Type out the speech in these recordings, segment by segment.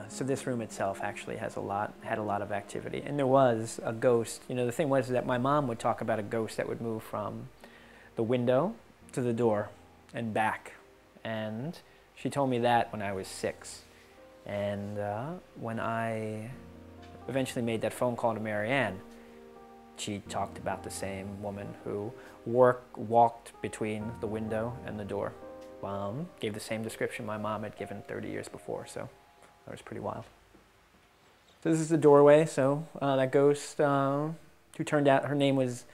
So this room itself actually had a lot of activity. And there was a ghost. You know, the thing was that my mom would talk about a ghost that would move from the window to the door and back. And she told me that when I was 6. And when I eventually made that phone call to Marianne, she talked about the same woman who walked between the window and the door. Gave the same description my mom had given 30 years before, so that was pretty wild. So this is the doorway. So that ghost, who turned out her name was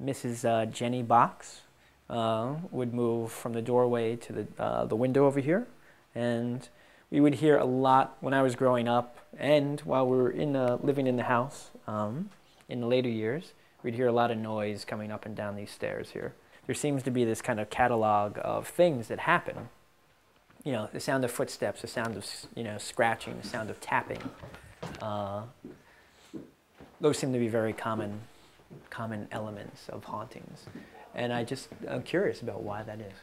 Mrs. Jenny Box, would move from the doorway to the window over here, and we would hear a lot when I was growing up, and while we were living in the house in the later years, we'd hear a lot of noise coming up and down these stairs here. There seems to be this kind of catalog of things that happen. You know, the sound of footsteps, the sound of, scratching, the sound of tapping. Those seem to be very common elements of hauntings. And I'm curious about why that is.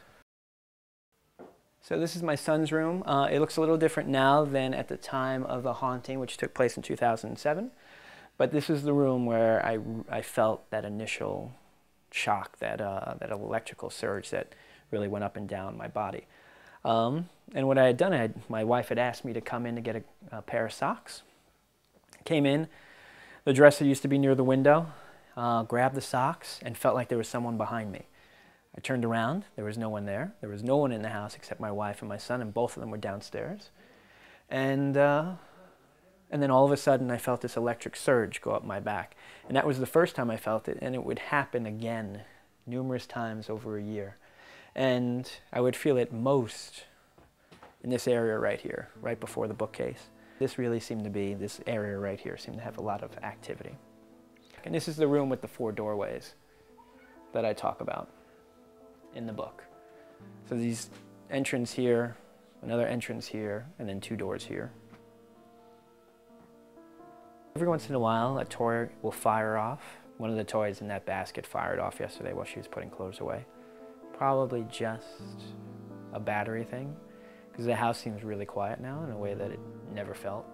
So this is my son's room. It looks a little different now than at the time of the haunting, which took place in 2007. But this is the room where I felt that initial shock, that electrical surge that really went up and down my body. And what I had done, my wife had asked me to come in to get a pair of socks. Came in, the dresser used to be near the window, grabbed the socks, and felt like there was someone behind me. I turned around, there was no one there. There was no one in the house except my wife and my son, and both of them were downstairs. And then all of a sudden I felt this electric surge go up my back. And that was the first time I felt it, and it would happen again numerous times over a year. And I would feel it most in this area right here, right before the bookcase. This area right here seemed to have a lot of activity. And this is the room with the 4 doorways that I talk about in the book. So these entrance here, another entrance here, and then 2 doors here. Every once in a while, a toy will fire off. One of the toys in that basket fired off yesterday while she was putting clothes away. Probably just a battery thing, because the house seems really quiet now in a way that it never felt.